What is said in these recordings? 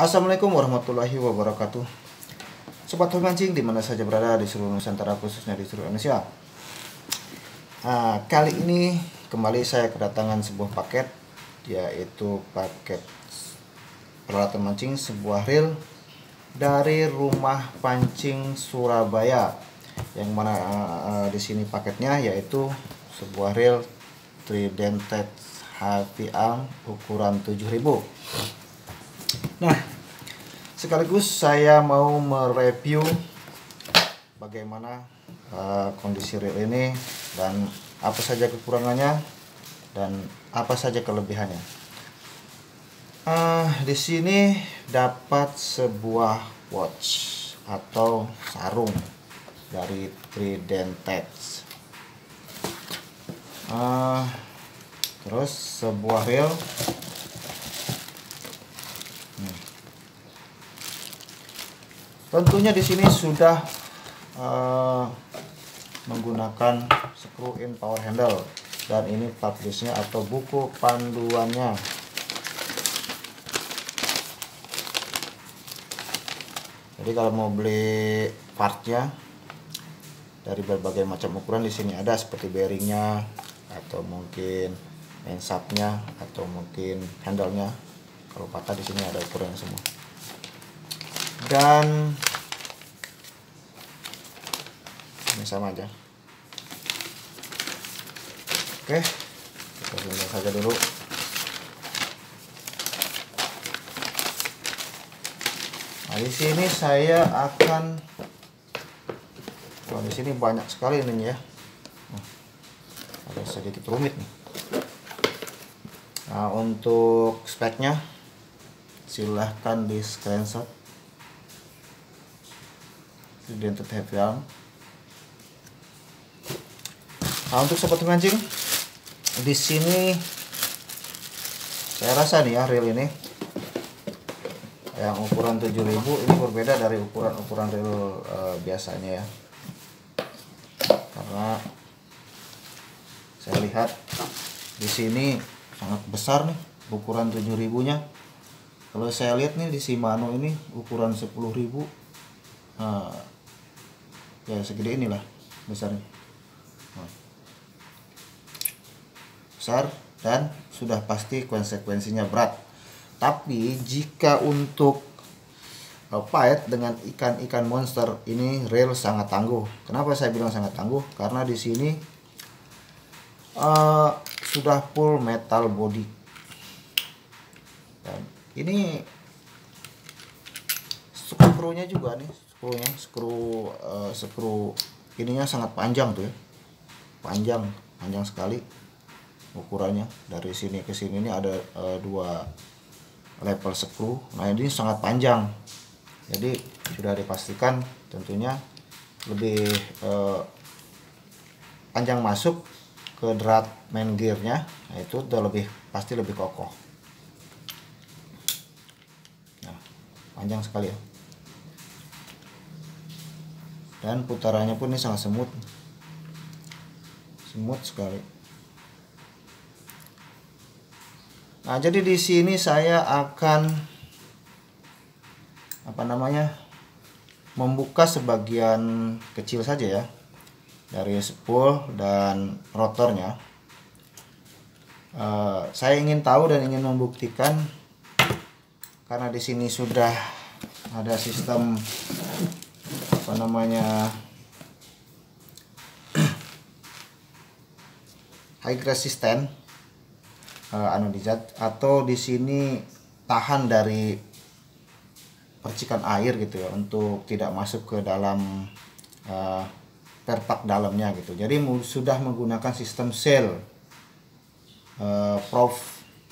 Assalamualaikum warahmatullahi wabarakatuh. Sobat pemancing di mana saja berada di seluruh Nusantara, khususnya di seluruh Indonesia. Kali ini kembali saya kedatangan sebuah paket, yaitu paket peralatan mancing sebuah reel dari Rumah Pancing Surabaya. Yang mana di sini paketnya yaitu sebuah reel Tridented HPA ukuran 7000. Nah, sekaligus saya mau mereview bagaimana kondisi reel ini dan apa saja kekurangannya dan apa saja kelebihannya. Di sini dapat sebuah watch atau sarung dari Tridented. Terus sebuah reel. Tentunya di sini sudah menggunakan screw in power handle, dan ini publishnya atau buku panduannya. Jadi kalau mau beli partnya dari berbagai macam ukuran di sini ada, seperti bearingnya atau mungkin main subnya atau mungkin handle-nya. Kalau patah di sini ada ukurannya semua. Dan ini sama aja. Oke, kita tinggal saja dulu. Nah, di sini saya akan, di sini banyak sekali ini ya. Ada sedikit rumit nih. Nah, untuk speknya silahkan di screenshot. Tridented HPA. Nah, untuk sobat mancing, di sini saya rasa nih ya, reel ini yang ukuran 7000 ini berbeda dari ukuran reel biasanya ya. Karena saya lihat di sini sangat besar nih ukuran 7000-nya. Kalau saya lihat nih di Shimano ini ukuran 10000. Ya segede inilah besarnya. Besar dan sudah pasti konsekuensinya berat. Tapi jika untuk fight dengan ikan-ikan monster, ini reel sangat tangguh. Kenapa saya bilang sangat tangguh? Karena di sini sudah full metal body. Dan ini skrunya juga nih, skru ininya sangat panjang tuh ya. Panjang sekali ukurannya. Dari sini ke sini ini ada dua level skru. Nah, ini sangat panjang. Jadi sudah dipastikan tentunya lebih panjang masuk ke drat main gearnya. Nah, itu udah pasti lebih kokoh. Nah, panjang sekali ya. Dan putarannya pun ini sangat semut sekali. Nah, jadi di sini saya akan membuka sebagian kecil saja ya dari spool dan rotornya. Saya ingin tahu dan ingin membuktikan, karena di sini sudah ada sistem high resistant anodizat, atau di sini tahan dari percikan air gitu ya, untuk tidak masuk ke dalam perpak dalamnya gitu. Jadi sudah menggunakan sistem seal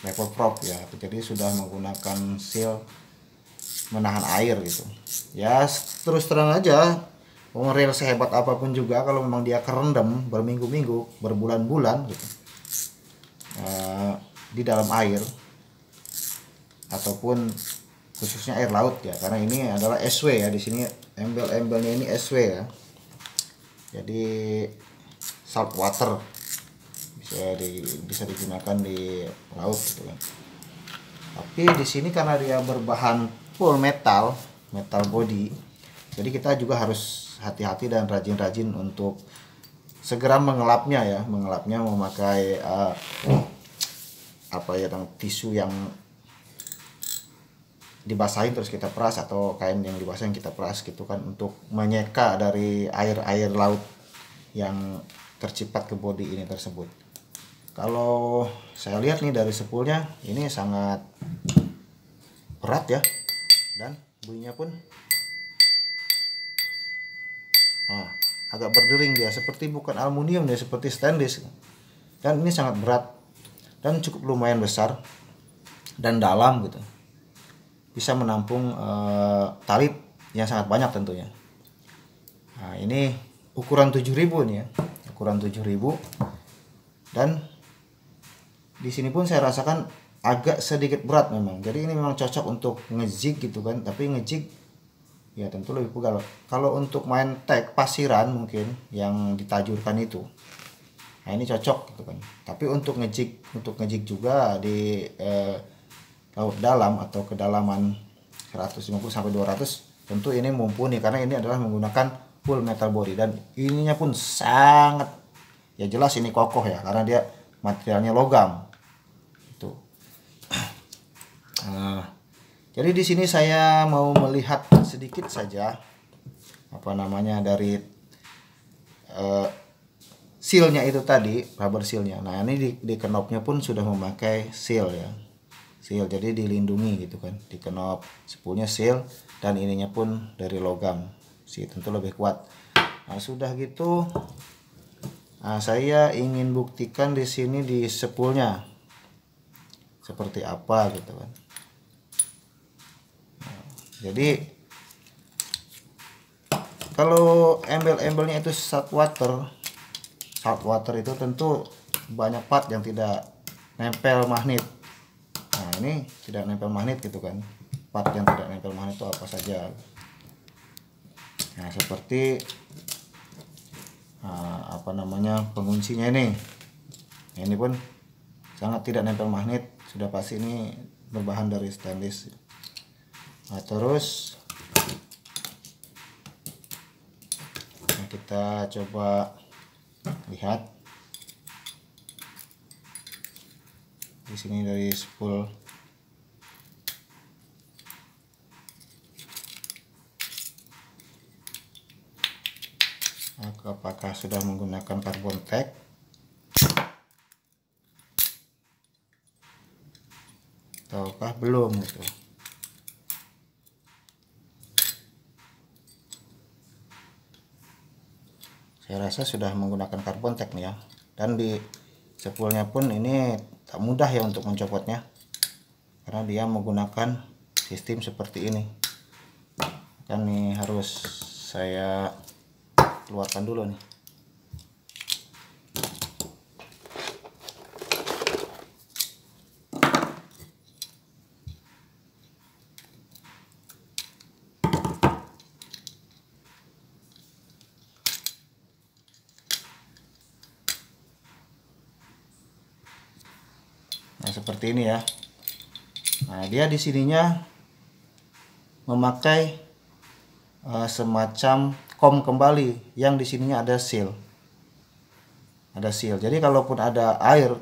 level proof ya. Jadi sudah menggunakan seal menahan air gitu ya. Terus terang aja, reel sehebat apapun juga kalau memang dia kerendam berminggu-minggu, berbulan-bulan gitu di dalam air, ataupun khususnya air laut ya, karena ini adalah SW ya. Di sini embel-embelnya ini SW ya, jadi salt water, bisa digunakan di laut gitu kan. Tapi di sini karena dia berbahan full metal body. Jadi kita juga harus hati-hati dan rajin-rajin untuk segera mengelapnya ya, memakai tisu yang dibasahin terus kita peras, atau kain yang dibasahin kita peras gitu kan, untuk menyeka dari air laut yang tercipat ke bodi ini tersebut. Kalau saya lihat nih dari spoolnya ini sangat berat ya, dan bunyinya pun agak berdering dia, seperti bukan aluminium dia, seperti stainless. Dan ini sangat berat dan cukup lumayan besar dan dalam gitu, bisa menampung talit yang sangat banyak tentunya. Nah, ini ukuran 7000 nih ya, ukuran 7000. Dan di sini pun saya rasakan agak sedikit berat memang. Jadi ini memang cocok untuk ngejig gitu kan, tapi ngejig ya tentu lebih pegal. Kalau untuk main tag pasiran mungkin yang ditajurkan itu, nah ini cocok gitu kan. Tapi untuk ngejig juga di laut dalam atau kedalaman 150 sampai 200, tentu ini mumpuni karena ini adalah menggunakan full metal body, dan ininya pun sangat ya jelas ini kokoh ya, karena dia materialnya logam itu. Jadi di sini saya mau melihat sedikit saja dari sealnya itu tadi, rubber sealnya. Nah ini di knopnya pun sudah memakai seal ya, seal, jadi dilindungi gitu kan. Di knop spoolnya seal, dan ininya pun dari logam sih, tentu lebih kuat. Nah sudah gitu, saya ingin buktikan di sini di spoolnya seperti apa gitu kan. Jadi kalau embel-embelnya itu saltwater itu tentu banyak part yang tidak nempel magnet. Nah ini tidak nempel magnet gitu kan. Part yang tidak nempel magnet itu apa saja? Nah seperti penguncinya ini. Nah, ini pun sangat tidak nempel magnet, sudah pasti ini berbahan dari stainless. Nah terus kita coba lihat di sini dari spool. Apakah sudah menggunakan carbon tack ataukah belum gitu. Saya rasa sudah menggunakan carbon tack nih ya, dan di spoolnya pun ini tak mudah ya untuk mencopotnya, karena dia menggunakan sistem seperti ini kan. Nih harus saya keluarkan dulu nih. Nah seperti ini ya. Nah dia di sininya memakai semacam kom kembali yang di sininya ada seal. Jadi kalaupun ada air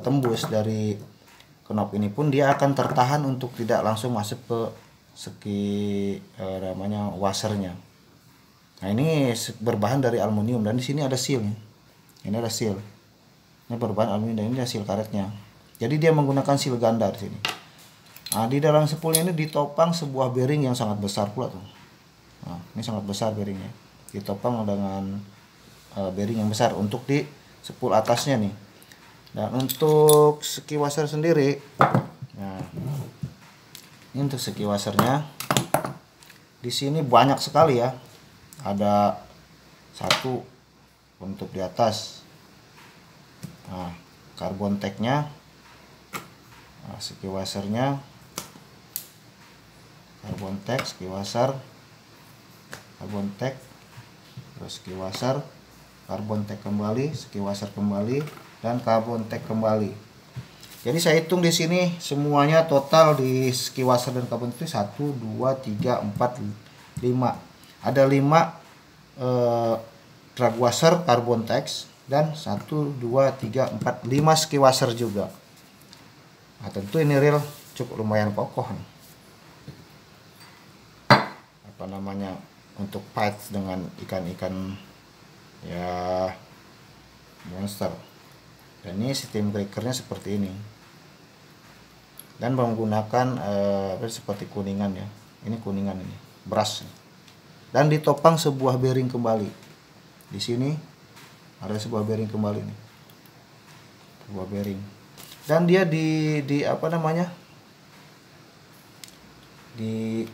tembus dari knop ini pun dia akan tertahan untuk tidak langsung masuk ke washernya. Nah ini berbahan dari aluminium, dan di sini ada sealnya. Ini ada seal. Ini berbahan aluminium, dan ini ada seal karetnya. Jadi dia menggunakan seal ganda di sini. Nah, di dalam spoolnya ini ditopang sebuah bearing yang sangat besar pula tuh. Nah, ini sangat besar bearingnya. Ditopang dengan bearing yang besar untuk di spool atasnya nih. Dan untuk ski washer sendiri, nah ini untuk ski washernya di sini banyak sekali ya. Ada satu untuk di atas. Nah, carbon tacknya. Nah, ski washernya, carbon tack, ski washer, carbon tack, terus ski washer, carbon tack kembali, ski washer kembali, dan carbon tack kembali. Jadi saya hitung di sini semuanya total di ski washer dan carbon itu 1 2 3 4 5. Ada 5 drag washer carbon tex dan 1 2 3 4 5 ski washer juga. Nah, tentu ini reel cukup lumayan kokoh nih. Apa namanya, untuk fight dengan ikan-ikan ya monster. Dan ini sistem breakernya seperti ini. Dan menggunakan seperti kuningan ya. Ini kuningan ini, brush. Dan ditopang sebuah bearing kembali. Di sini ada sebuah bearing kembali nih. Sebuah bearing. Dan dia di apa namanya? Di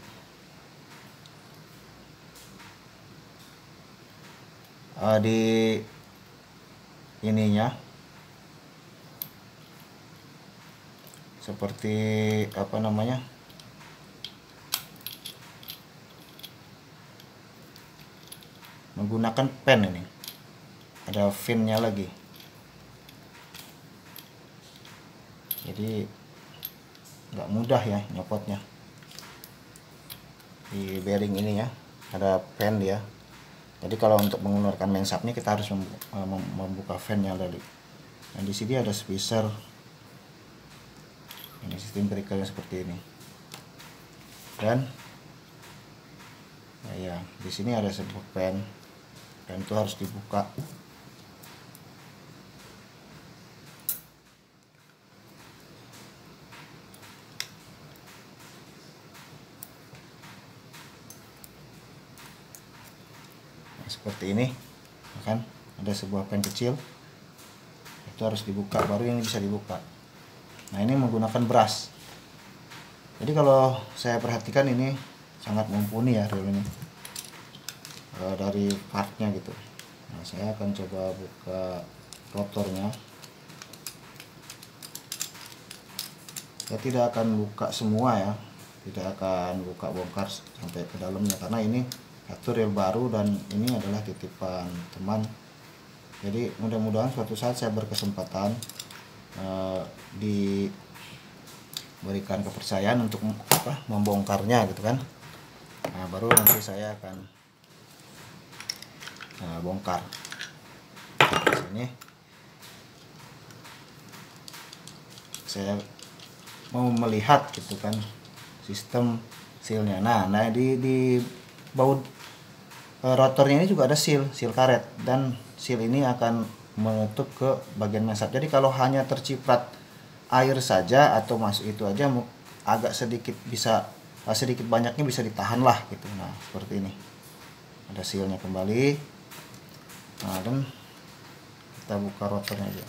ininya seperti apa namanya, menggunakan pen. Ini ada finnya lagi, jadi nggak mudah ya nyopotnya. Di bearing ini ya ada pen dia, jadi kalau untuk mengeluarkan main subnya kita harus membuka fannya tadi. Dan di sini ada spacer. Ini sistem breakernya seperti ini. Dan ya di sini ada sebuah pen dan itu harus dibuka. Nah, seperti ini kan, ada sebuah pen kecil, itu harus dibuka, baru ini bisa dibuka. Nah, ini menggunakan brush. Jadi kalau saya perhatikan ini sangat mumpuni ya reel ini dari partnya gitu. Nah, saya akan coba buka rotornya. Saya tidak akan buka semua ya, tidak akan buka bongkar sampai ke dalamnya, karena ini satu reel baru dan ini adalah titipan teman. Jadi mudah-mudahan suatu saat saya berkesempatan diberikan kepercayaan untuk membongkarnya gitu kan. Nah, baru nanti saya akan bongkar. Sini saya mau melihat gitu kan sistem sealnya. Nah di baut rotornya ini juga ada seal karet, dan seal ini akan menutup ke bagian mansap. Jadi kalau hanya terciprat air saja atau masuk itu aja agak sedikit banyaknya bisa ditahan lah gitu. Nah, seperti ini. Ada sealnya kembali. Nah, dan kita buka rotornya aja.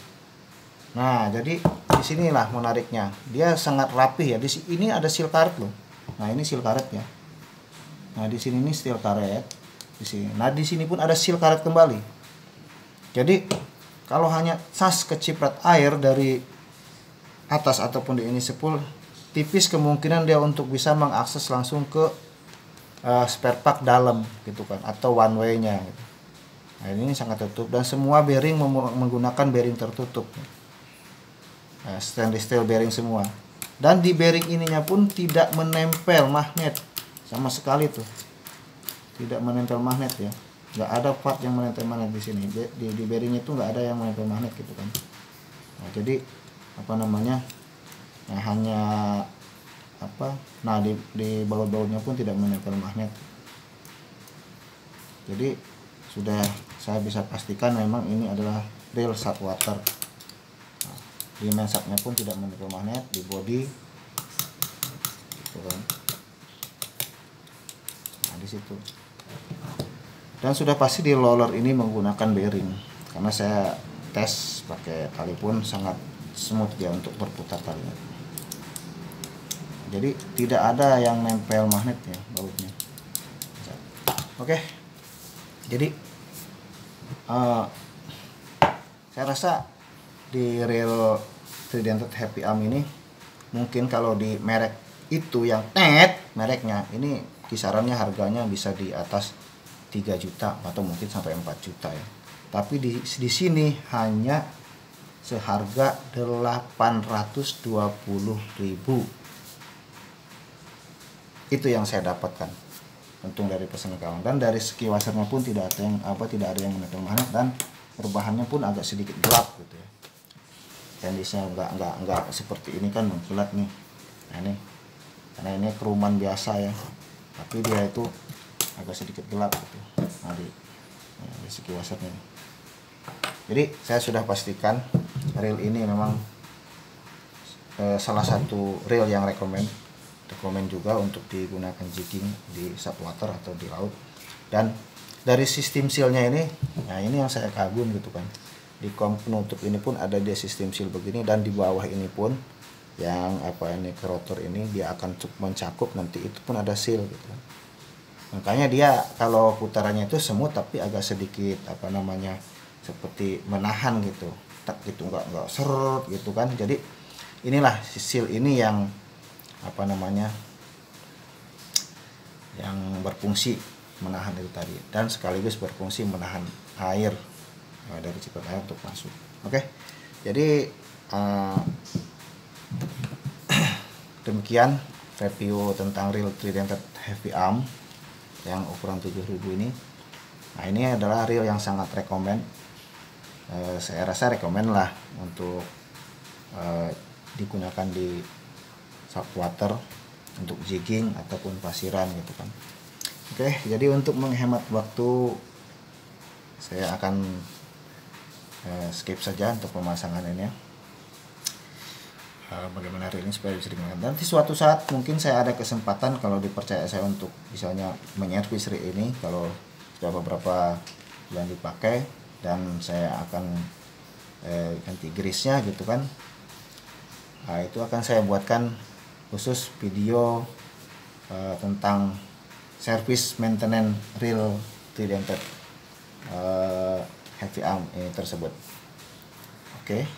Nah, jadi disinilah menariknya. Dia sangat rapih ya. Di sini ada seal karet loh. Nah, ini seal karetnya. Nah, di sini ini seal karet. Di sini. Nah, di sini pun ada seal karet kembali. Jadi kalau hanya keciprat air dari atas ataupun di ini spool, tipis kemungkinan dia untuk bisa mengakses langsung ke spare part dalam gitu kan, atau one way-nya gitu. Nah, ini sangat tertutup dan semua bearing menggunakan bearing tertutup. Stainless steel bearing semua. Dan di bearing ininya pun tidak menempel magnet sama sekali tuh. Tidak menempel magnet ya. Nggak ada part yang menempel magnet di sini. Di bearing itu nggak ada yang menempel magnet gitu kan. Nah, jadi apa namanya? Nah, hanya di baut-bautnya pun tidak menempel magnet. Jadi sudah saya bisa pastikan memang ini adalah reel saltwater. Nah, di main subnya pun tidak menempel magnet, di body gitu kan. Nah, di situ. Dan sudah pasti di roller ini menggunakan bearing, karena saya tes pakai tali pun sangat smooth ya untuk berputar talinya. Jadi tidak ada yang nempel magnet ya bautnya. Oke. Jadi saya rasa di reel Tridented Happy Arm ini mungkin kalau di merek itu yang mereknya ini kisarannya harganya bisa di atas 3 juta atau mungkin sampai 4 juta ya. Tapi di sini hanya seharga 820.000. Itu yang saya dapatkan untung dari pesan kawan. Dan dari segi washernya pun tidak ada yang menekan mahal, dan berbahannya pun agak sedikit gelap gitu ya. Kondisinya enggak seperti ini kan mengkilat nih. Nah ini karena ini keruman biasa ya, tapi dia itu agak sedikit gelap gitu. Nah di segi washernya. Jadi saya sudah pastikan reel ini memang salah satu reel yang rekomend juga untuk digunakan jigging di saltwater atau di laut. Dan dari sistem sealnya ini, nah ini yang saya kagum gitu kan. Di kom penutup ini pun ada dia sistem seal begini, dan di bawah ini pun yang ini ke rotor ini dia akan mencakup nanti itu pun ada seal gitu kan. Makanya dia kalau putarannya itu semut tapi agak sedikit seperti menahan gitu, tak gitu nggak seret gitu kan. Jadi inilah seal ini yang yang berfungsi menahan itu tadi, dan sekaligus berfungsi menahan air dari cipratan air untuk masuk. Oke, jadi demikian review tentang reel Tridented Heavy Arm yang ukuran 7000 ini. Nah ini adalah reel yang sangat rekomend. Saya rasa rekomend lah untuk digunakan di saltwater untuk jigging ataupun pasiran gitu kan. Oke, jadi untuk menghemat waktu saya akan skip saja untuk pemasangan ini ya. Bagaimana reel ini supaya bisa digunakan. Nanti suatu saat mungkin saya ada kesempatan kalau dipercaya saya untuk misalnya menyervis reel ini kalau sudah beberapa bulan dipakai, dan saya akan ganti grease-nya gitu kan. Nah, itu akan saya buatkan khusus video tentang service maintenance reel Tridented Heavy Arm ini tersebut. Oke.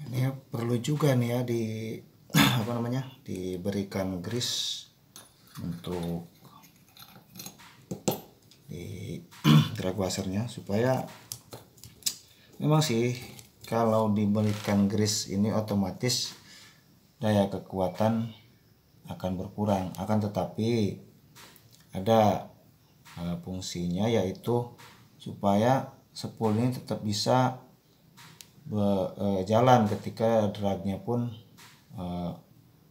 Ini perlu juga nih ya diberikan grease untuk di drag washernya, supaya memang sih kalau diberikan grease ini otomatis daya kekuatan akan berkurang, akan tetapi ada fungsinya, yaitu supaya spool ini tetap bisa jalan ketika dragnya pun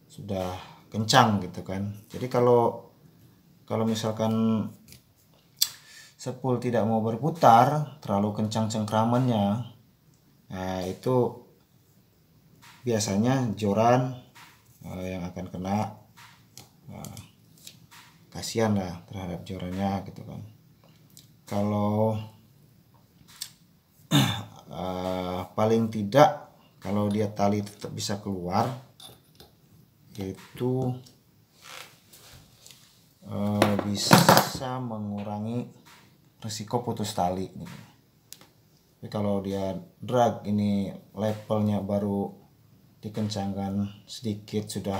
sudah kencang gitu kan. Jadi kalau misalkan spool tidak mau berputar, terlalu kencang cengkramannya, nah itu biasanya joran yang akan kena. Kasihan lah terhadap jorannya gitu kan. Kalau paling tidak kalau dia tali tetap bisa keluar, itu bisa mengurangi risiko putus tali gitu. Tapi kalau dia drag ini levelnya baru dikencangkan sedikit sudah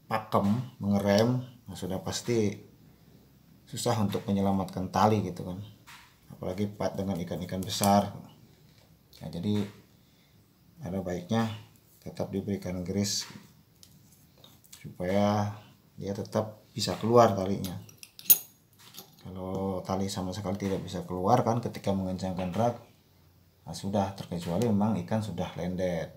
pakem mengerem, nah sudah pasti susah untuk menyelamatkan tali gitu kan, apalagi part dengan ikan-ikan besar. Nah, jadi ada baiknya tetap diberikan grease supaya dia tetap bisa keluar talinya. Kalau tali sama sekali tidak bisa keluar kan ketika mengencangkan drag, nah sudah, terkecuali memang ikan sudah landed.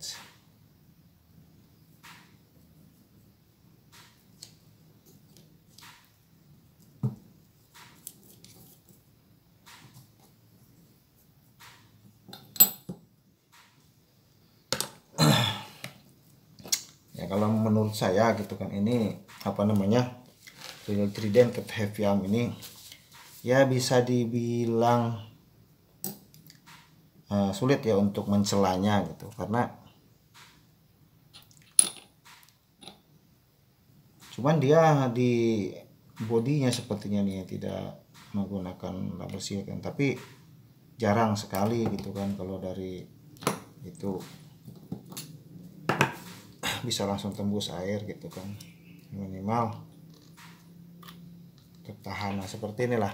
kalau menurut saya gitu kan, ini apa namanya, Real Trident Cat Heavy Arm ini ya bisa dibilang sulit ya untuk mencelanya gitu, karena cuman dia di bodinya sepertinya nih tidak menggunakan rubber seal kan, tapi jarang sekali gitu kan kalau dari itu bisa langsung tembus air gitu kan, minimal tertahan. Nah, seperti inilah.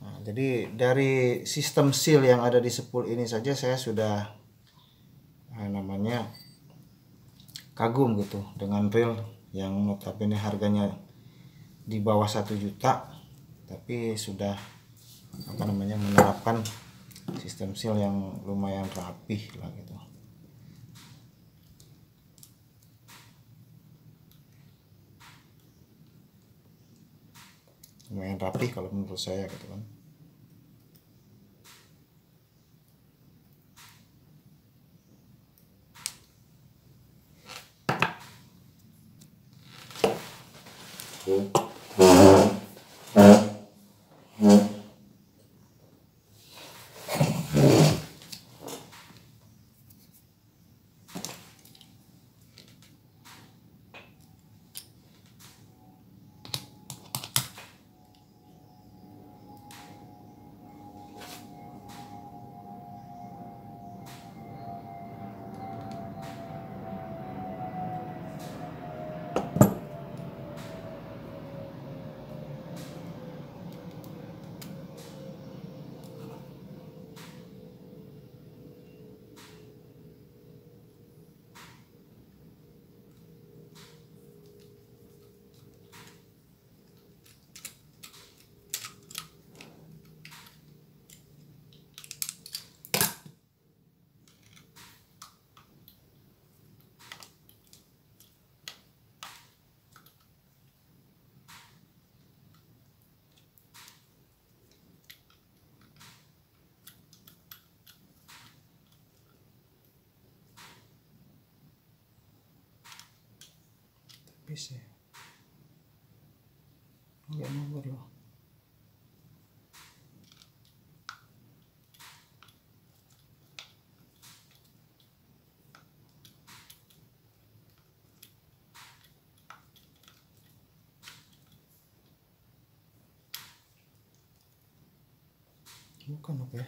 Nah, jadi dari sistem seal yang ada di spool ini saja saya sudah namanya kagum gitu dengan reel yang notabene harganya di bawah 1 juta, tapi sudah apa namanya menerapkan sistem seal yang lumayan rapih lah gitu. Lumayan rapih kalau menurut saya gitu kan. Bisa nggak nomor loh. Bukan apa ya?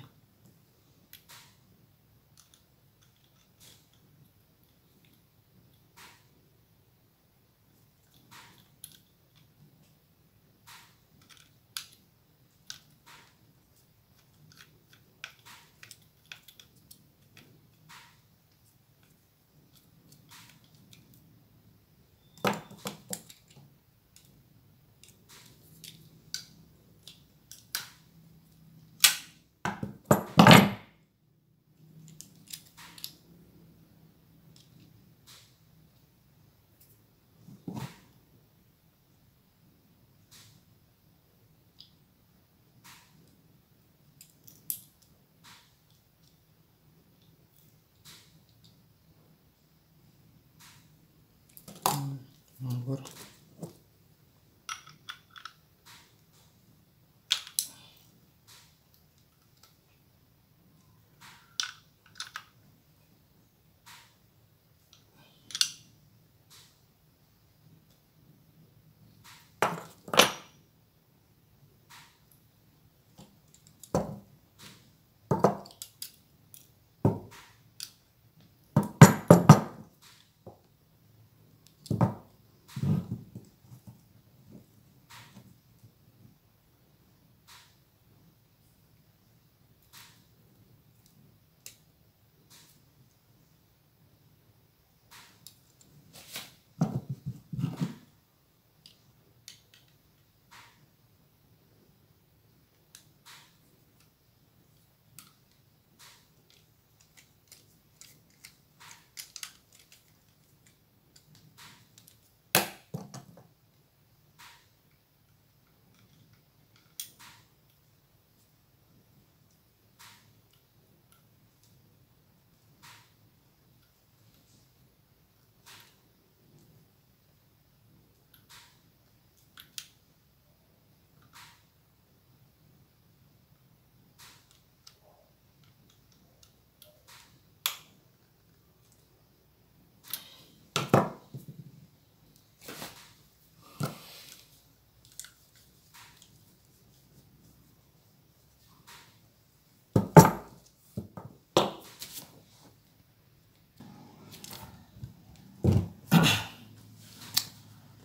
Nomor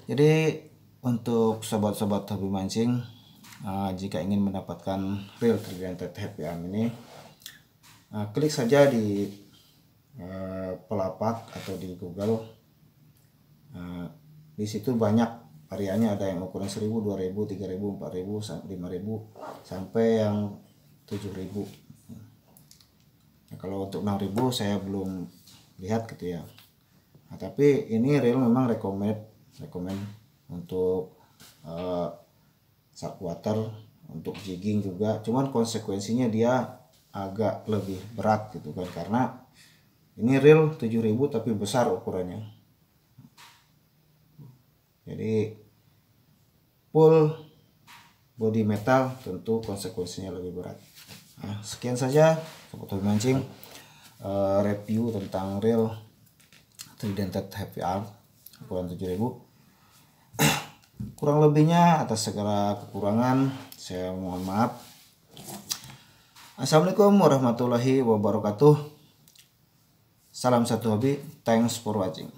Jadi untuk sobat-sobat hobi mancing, jika ingin mendapatkan reel Tridentine Happy Arm ini, klik saja di pelapak atau di Google. Di situ banyak variannya, ada yang ukuran 1000, 2000, 3000, 4000, 5000 sampai yang 7000. Nah, kalau untuk 6000 saya belum lihat gitu ya. Nah, tapi ini reel memang rekomend untuk saltwater, untuk jigging juga. Cuman konsekuensinya dia agak lebih berat gitu kan, karena ini reel 7000 tapi besar ukurannya. Jadi full body metal, tentu konsekuensinya lebih berat. Nah, sekian saja sobat hobi mancing review tentang reel Tridentine Happy Arm ukuran 7000. Kurang lebihnya atas segala kekurangan saya mohon maaf. Assalamualaikum warahmatullahi wabarakatuh. Salam satu hobi. Thanks for watching.